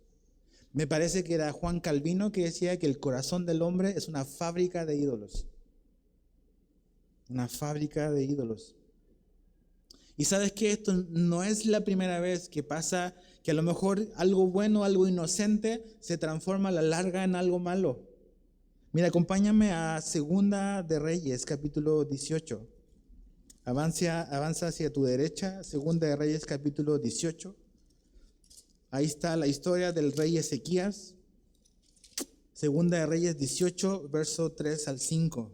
Me parece que era Juan Calvino que decía que el corazón del hombre es una fábrica de ídolos. Una fábrica de ídolos. Y sabes que esto no es la primera vez que pasa, que a lo mejor algo bueno, algo inocente, se transforma a la larga en algo malo. Mira, acompáñame a Segunda de Reyes, capítulo 18. Avanza hacia tu derecha, Segunda de Reyes, capítulo 18. Ahí está la historia del rey Ezequías. Segunda de Reyes 18, verso 3 al 5.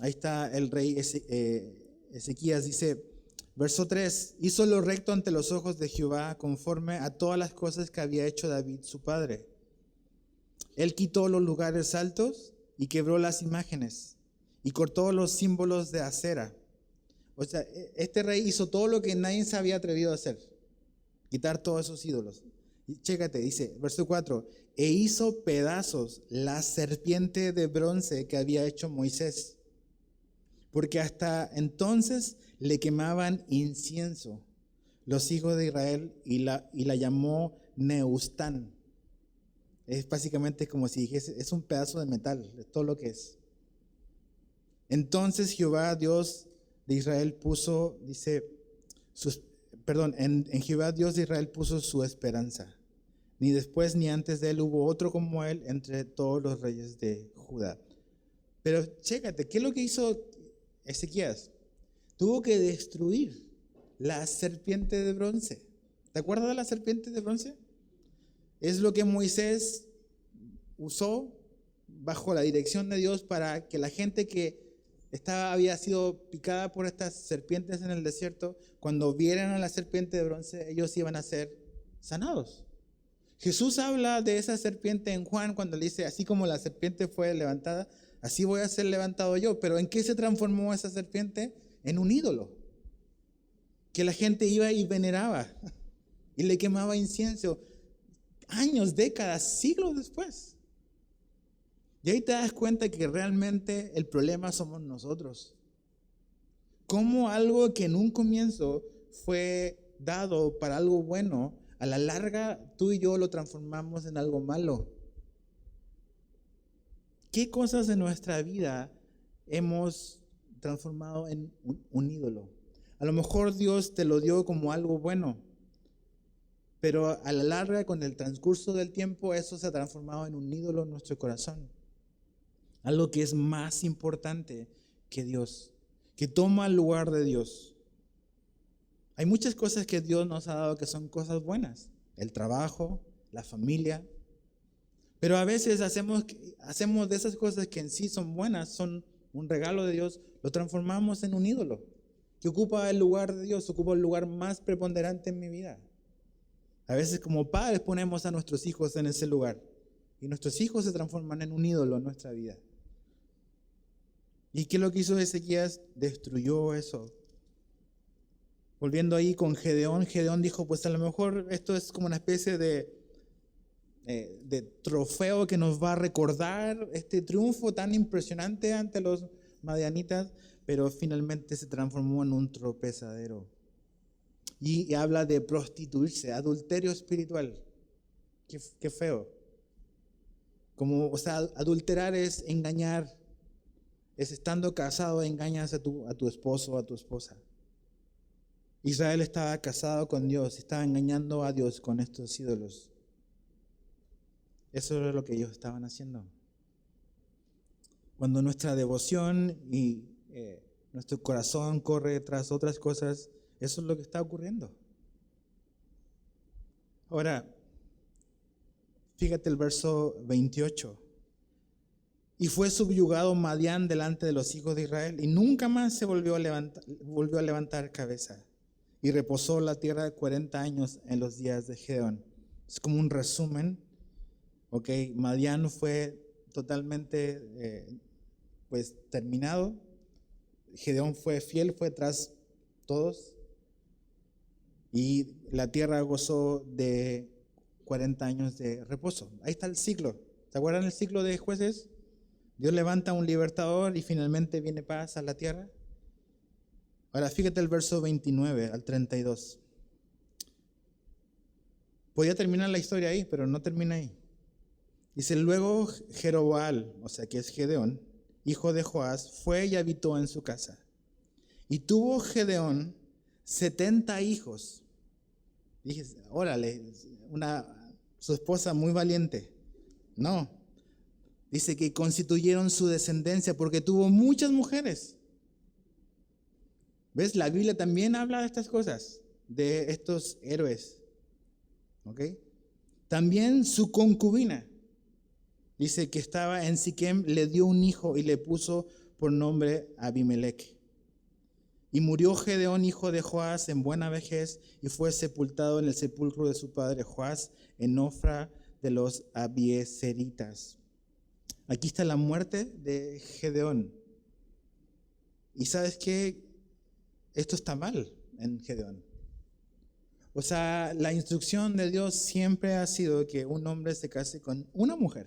Ahí está el rey Ezequías, dice, verso 3, hizo lo recto ante los ojos de Jehová, conforme a todas las cosas que había hecho David su padre. Él quitó los lugares altos y quebró las imágenes y cortó los símbolos de acera. O sea, este rey hizo todo lo que nadie se había atrevido a hacer, quitar todos esos ídolos. Y chécate, dice, verso 4, e hizo pedazos la serpiente de bronce que había hecho Moisés, porque hasta entonces le quemaban incienso los hijos de Israel y la llamó Neustán. Es básicamente como si dijese, es un pedazo de metal, es todo lo que es. Entonces Jehová, Dios de Israel puso, dice, en Jehová Dios de Israel puso su esperanza. Ni después ni antes de él hubo otro como él entre todos los reyes de Judá. Pero chécate, ¿qué es lo que hizo Ezequías? Tuvo que destruir la serpiente de bronce. ¿Te acuerdas de la serpiente de bronce? Es lo que Moisés usó bajo la dirección de Dios para que la gente que había sido picada por estas serpientes en el desierto, cuando vieran a la serpiente de bronce, ellos iban a ser sanados. Jesús habla de esa serpiente en Juan cuando le dice, así como la serpiente fue levantada, así voy a ser levantado yo. Pero ¿en qué se transformó esa serpiente? En un ídolo que la gente iba y veneraba y le quemaba incienso años, décadas, siglos después. Y ahí te das cuenta que realmente el problema somos nosotros. Como algo que en un comienzo fue dado para algo bueno, a la larga tú y yo lo transformamos en algo malo. ¿Qué cosas en nuestra vida hemos transformado en un ídolo? A lo mejor Dios te lo dio como algo bueno, pero a la larga, con el transcurso del tiempo, eso se ha transformado en un ídolo en nuestro corazón. Algo que es más importante que Dios, que toma el lugar de Dios. Hay muchas cosas que Dios nos ha dado que son cosas buenas. El trabajo, la familia. Pero a veces hacemos de esas cosas que en sí son buenas, son un regalo de Dios, lo transformamos en un ídolo que ocupa el lugar de Dios, ocupa el lugar más preponderante en mi vida. A veces como padres ponemos a nuestros hijos en ese lugar y nuestros hijos se transforman en un ídolo en nuestra vida. ¿Y qué es lo que hizo Ezequías? Destruyó eso. Volviendo ahí con Gedeón, Gedeón dijo, pues a lo mejor esto es como una especie de trofeo que nos va a recordar este triunfo tan impresionante ante los madianitas, pero finalmente se transformó en un tropezadero. Y habla de prostituirse, adulterio espiritual. Qué feo. O sea, adulterar es engañar. Es estando casado, engañas a tu esposo o a tu esposa. Israel estaba casado con Dios, estaba engañando a Dios con estos ídolos. Eso era lo que ellos estaban haciendo. Cuando nuestra devoción y nuestro corazón corre tras otras cosas, eso es lo que está ocurriendo. Ahora, fíjate el verso 28. Y fue subyugado Madián delante de los hijos de Israel y nunca más se volvió a levantar cabeza. Y reposó la tierra 40 años en los días de Gedeón. Es como un resumen. Ok, Madián fue totalmente terminado. Gedeón fue fiel, fue tras todos. Y la tierra gozó de 40 años de reposo. Ahí está el ciclo. ¿Se acuerdan el ciclo de jueces? Dios levanta un libertador y finalmente viene paz a la tierra. Ahora fíjate el verso 29 al 32. Podía terminar la historia ahí, pero no termina ahí. Dice, luego Jeroboam, o sea que es Gedeón, hijo de Joás, fue y habitó en su casa. Y tuvo Gedeón 70 hijos. Dije, órale, su esposa muy valiente. No, dice que constituyeron su descendencia porque tuvo muchas mujeres. ¿Ves? La Biblia también habla de estas cosas, de estos héroes. ¿Ok? También su concubina. Dice que estaba en Siquem, le dio un hijo y le puso por nombre Abimelech. Y murió Gedeón, hijo de Joás, en buena vejez y fue sepultado en el sepulcro de su padre Joás, en Ofra de los Abiezeritas. Aquí está la muerte de Gedeón. Y ¿sabes qué? Esto está mal en Gedeón. O sea, la instrucción de Dios siempre ha sido que un hombre se case con una mujer.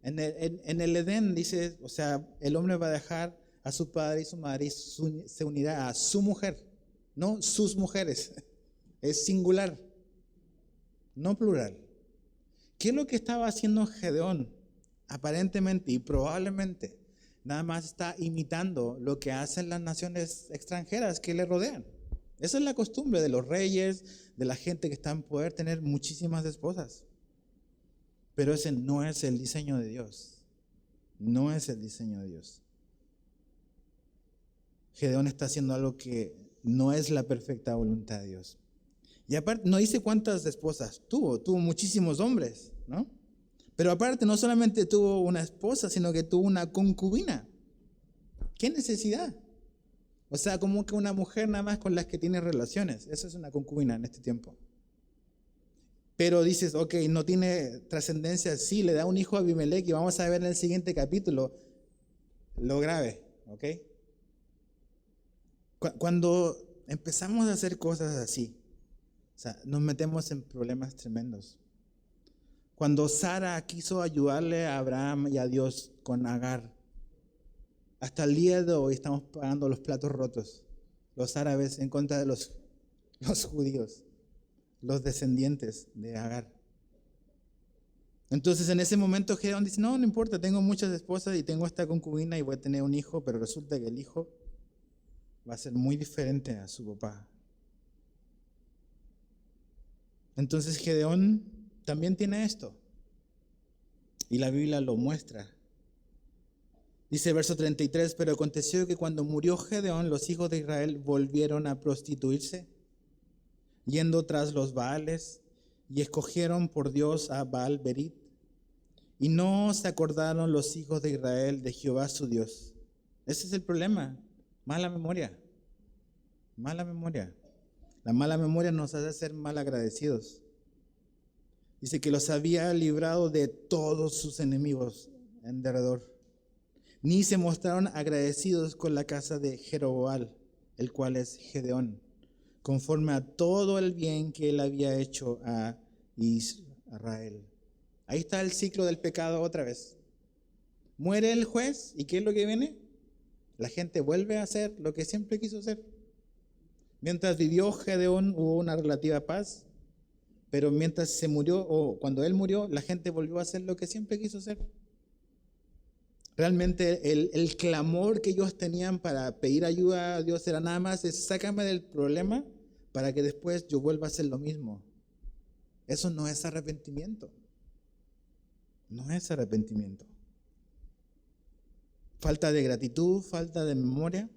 En el Edén dice, o sea, el hombre va a dejar a su padre y su madre y se unirá a su mujer, no sus mujeres. Es singular, no plural. ¿Qué es lo que estaba haciendo Gedeón? Aparentemente y probablemente nada más está imitando lo que hacen las naciones extranjeras que le rodean. Esa es la costumbre de los reyes, de la gente que está en poder, tener muchísimas esposas. Pero ese no es el diseño de Dios. No es el diseño de Dios. Gedeón está haciendo algo que no es la perfecta voluntad de Dios. Y aparte, no dice cuántas esposas tuvo muchísimos hombres, ¿no? Pero aparte, no solamente tuvo una esposa, sino que tuvo una concubina. ¿Qué necesidad? O sea, como que una mujer nada más con las que tiene relaciones. Eso es una concubina en este tiempo. Pero dices, ok, no tiene trascendencia. Sí, le da un hijo a Abimelech y vamos a ver en el siguiente capítulo lo grave, ¿ok? Cuando empezamos a hacer cosas así, o sea, nos metemos en problemas tremendos. Cuando Sara quiso ayudarle a Abraham y a Dios con Agar, hasta el día de hoy estamos pagando los platos rotos, los árabes en contra de los judíos, los descendientes de Agar. Entonces en ese momento Gedeón dice, no importa, tengo muchas esposas y tengo esta concubina y voy a tener un hijo, pero resulta que el hijo va a ser muy diferente a su papá. Entonces Gedeón también tiene esto. Y la Biblia lo muestra. Dice verso 33, pero aconteció que cuando murió Gedeón, los hijos de Israel volvieron a prostituirse, yendo tras los Baales, y escogieron por Dios a Baal Berit. Y no se acordaron los hijos de Israel de Jehová su Dios. Ese es el problema. Mala memoria. Mala memoria. La mala memoria nos hace ser mal agradecidos. Dice que los había librado de todos sus enemigos en derredor. Ni se mostraron agradecidos con la casa de Jeroboam, el cual es Gedeón, conforme a todo el bien que él había hecho a Israel. Ahí está el ciclo del pecado otra vez. Muere el juez, ¿y qué es lo que viene? La gente vuelve a hacer lo que siempre quiso hacer. Mientras vivió Gedeón hubo una relativa paz, pero mientras se murió, o cuando él murió, la gente volvió a hacer lo que siempre quiso hacer. Realmente el clamor que ellos tenían para pedir ayuda a Dios era nada más, es sácame del problema para que después yo vuelva a hacer lo mismo. Eso no es arrepentimiento. No es arrepentimiento. Falta de gratitud, falta de memoria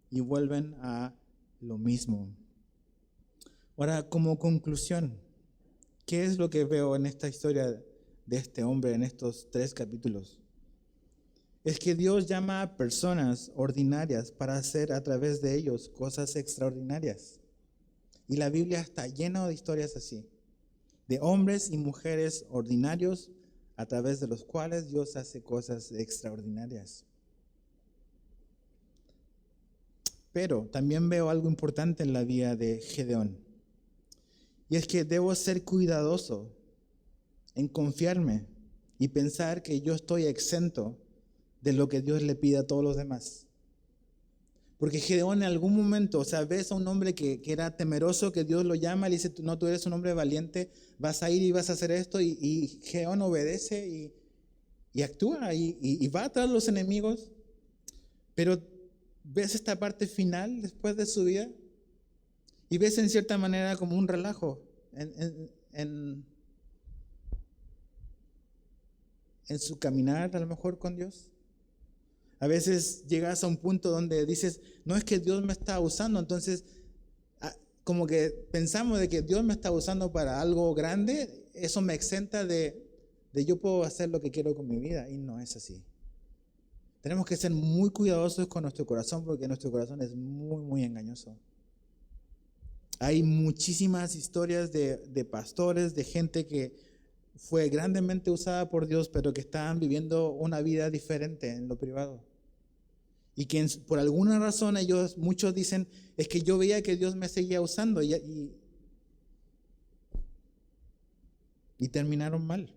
y vuelven a lo mismo. Ahora, como conclusión, ¿qué es lo que veo en esta historia de este hombre en estos 3 capítulos? Es que Dios llama a personas ordinarias para hacer a través de ellos cosas extraordinarias. Y la Biblia está llena de historias así, de hombres y mujeres ordinarios a través de los cuales Dios hace cosas extraordinarias. Pero también veo algo importante en la vida de Gedeón. Y es que debo ser cuidadoso en confiarme y pensar que yo estoy exento de lo que Dios le pide a todos los demás. Porque Gedeón en algún momento, ves a un hombre que era temeroso, que Dios lo llama, le dice, no, tú eres un hombre valiente, vas a ir y vas a hacer esto, y Gedeón obedece y actúa y va tras los enemigos. Pero ves esta parte final después de su vida y ves en cierta manera como un relajo en su caminar a lo mejor con Dios. A veces llegas a un punto donde dices, no es que Dios me está usando, entonces como que pensamos de que Dios me está usando para algo grande, eso me exenta de yo puedo hacer lo que quiero con mi vida, y no es así. Tenemos que ser muy cuidadosos con nuestro corazón porque nuestro corazón es muy, muy engañoso. Hay muchísimas historias de pastores, de gente que fue grandemente usada por Dios, pero que estaban viviendo una vida diferente en lo privado. Y que por alguna razón muchos dicen, es que yo veía que Dios me seguía usando y terminaron mal.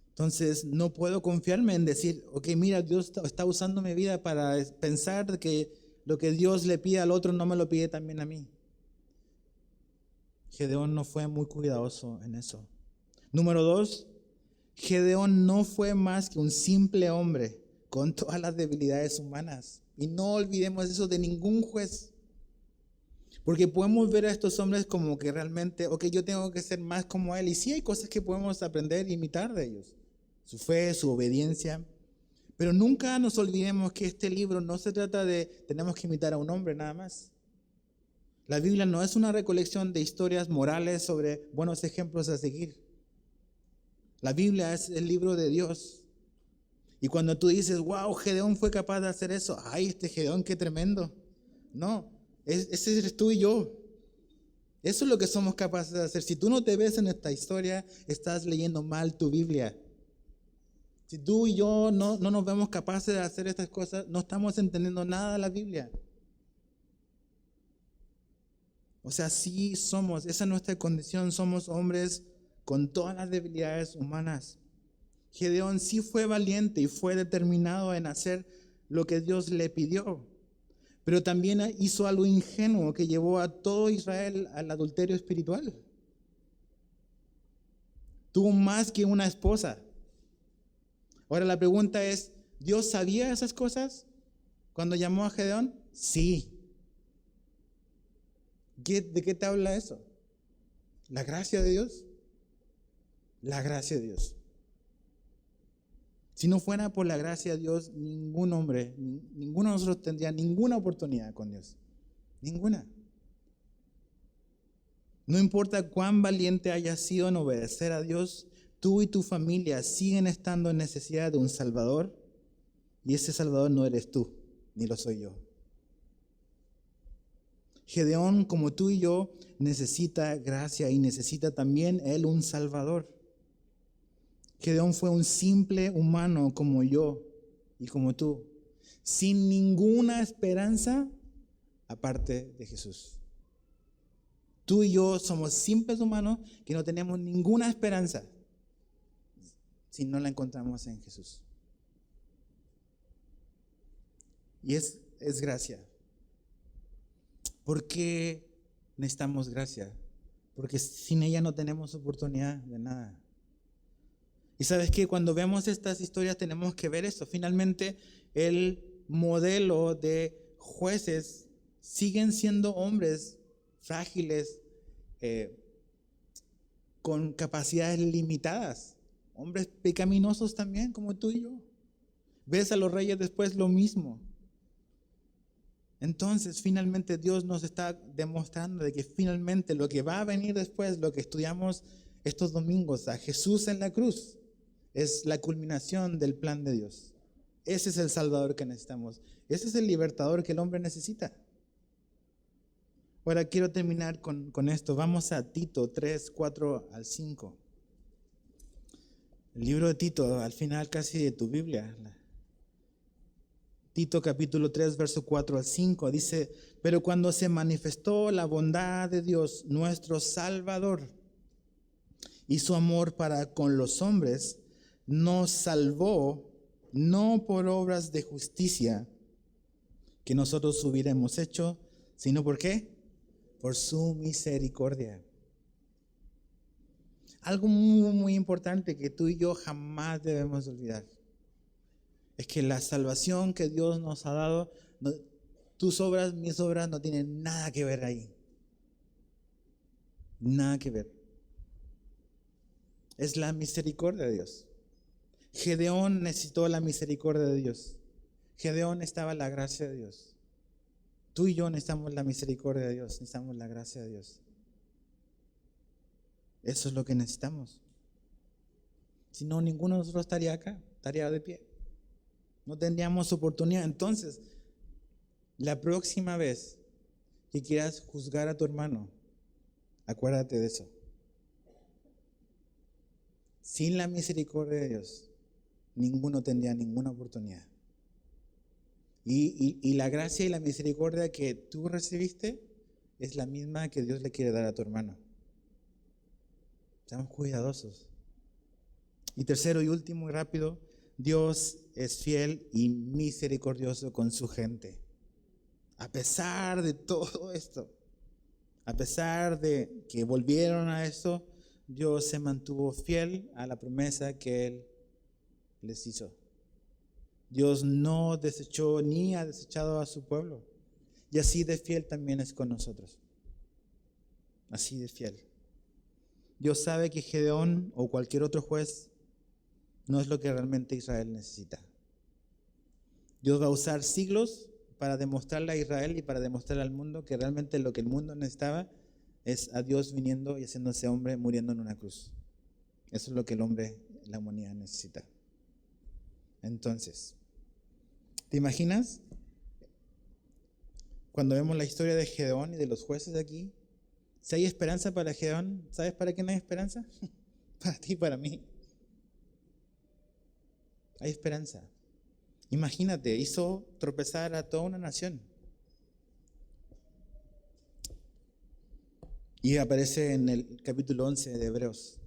Entonces no puedo confiarme en decir, ok, mira, Dios está usando mi vida para pensar que lo que Dios le pide al otro no me lo pide también a mí. Gedeón no fue muy cuidadoso en eso. Número 2, Gedeón no fue más que un simple hombre con todas las debilidades humanas. Y no olvidemos eso de ningún juez. Porque podemos ver a estos hombres como que realmente, ok, yo tengo que ser más como él. Y sí hay cosas que podemos aprender e imitar de ellos. Su fe, su obediencia. Pero nunca nos olvidemos que este libro no se trata de tenemos que imitar a un hombre nada más. La Biblia no es una recolección de historias morales sobre buenos ejemplos a seguir. La Biblia es el libro de Dios. Y cuando tú dices, wow, Gedeón fue capaz de hacer eso, ay, este Gedeón, qué tremendo. No, ese eres tú y yo. Eso es lo que somos capaces de hacer. Si tú no te ves en esta historia, estás leyendo mal tu Biblia. Si tú y yo no nos vemos capaces de hacer estas cosas, no estamos entendiendo nada de la Biblia. Sí somos, esa es nuestra condición, somos hombres con todas las debilidades humanas. Gedeón sí fue valiente y fue determinado en hacer lo que Dios le pidió, pero también hizo algo ingenuo que llevó a todo Israel al adulterio espiritual. Tuvo más que una esposa. Ahora la pregunta es, ¿Dios sabía esas cosas cuando llamó a Gedeón? Sí. ¿De qué te habla eso? ¿La gracia de Dios? La gracia de Dios. Si no fuera por la gracia de Dios, ningún hombre, ninguno de nosotros tendría ninguna oportunidad con Dios. Ninguna. No importa cuán valiente hayas sido en obedecer a Dios, tú y tu familia siguen estando en necesidad de un Salvador, y ese Salvador no eres tú, ni lo soy yo. Gedeón, como tú y yo, necesita gracia y necesita también él un Salvador. Gedeón fue un simple humano como yo y como tú, sin ninguna esperanza aparte de Jesús. Tú y yo somos simples humanos que no tenemos ninguna esperanza si no la encontramos en Jesús. Y es gracia. ¿Por qué necesitamos gracia? Porque sin ella no tenemos oportunidad de nada. Y sabes que cuando vemos estas historias tenemos que ver eso. Finalmente el modelo de jueces siguen siendo hombres frágiles, con capacidades limitadas, hombres pecaminosos también como tú y yo. Ves a los reyes después lo mismo. Entonces finalmente Dios nos está demostrando de que finalmente lo que va a venir después, lo que estudiamos estos domingos, a Jesús en la cruz, es la culminación del plan de Dios. Ese es el Salvador que necesitamos. Ese es el libertador que el hombre necesita. Ahora quiero terminar con esto. Vamos a Tito 3, 4 al 5. El libro de Tito, al final casi de tu Biblia. Tito capítulo 3, verso 4 al 5 dice: pero cuando se manifestó la bondad de Dios, nuestro Salvador, y su amor para con los hombres, nos salvó no por obras de justicia que nosotros hubiéramos hecho, sino ¿por qué? Por su misericordia. Algo muy, muy importante que tú y yo jamás debemos olvidar es que la salvación que Dios nos ha dado, tus obras, mis obras, no tienen nada que ver ahí. Nada que ver. Es la misericordia de Dios. Gedeón necesitó la misericordia de Dios. Gedeón necesitaba la gracia de Dios. Tú y yo necesitamos la misericordia de Dios, necesitamos la gracia de Dios. Eso es lo que necesitamos. Si no, ninguno de nosotros estaría acá, estaría de pie. No tendríamos oportunidad. Entonces, la próxima vez que quieras juzgar a tu hermano, acuérdate de eso. Sin la misericordia de Dios, ninguno tendría ninguna oportunidad. Y la gracia y la misericordia que tú recibiste es la misma que Dios le quiere dar a tu hermano. Seamos cuidadosos. Y tercero y último y rápido, Dios es fiel y misericordioso con su gente. A pesar de todo esto, a pesar de que volvieron a esto, Dios se mantuvo fiel a la promesa que Él les hizo. Dios no desechó ni ha desechado a su pueblo. Y así de fiel también es con nosotros. Así de fiel. Dios sabe que Gedeón o cualquier otro juez no es lo que realmente Israel necesita. Dios va a usar siglos para demostrarle a Israel y para demostrarle al mundo que realmente lo que el mundo necesitaba es a Dios viniendo y haciéndose hombre, muriendo en una cruz. Eso es lo que el hombre, la humanidad necesita. Entonces, ¿te imaginas? Cuando vemos la historia de Gedeón y de los jueces de aquí, si hay esperanza para Gedeón, ¿sabes para quién hay esperanza? Para ti y para mí. Hay esperanza. Imagínate, hizo tropezar a toda una nación. Y aparece en el capítulo 11 de Hebreos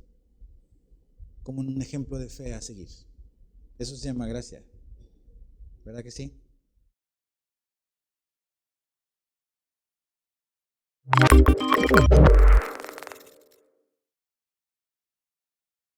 como un ejemplo de fe a seguir. Eso se llama gracia. ¿Verdad que sí?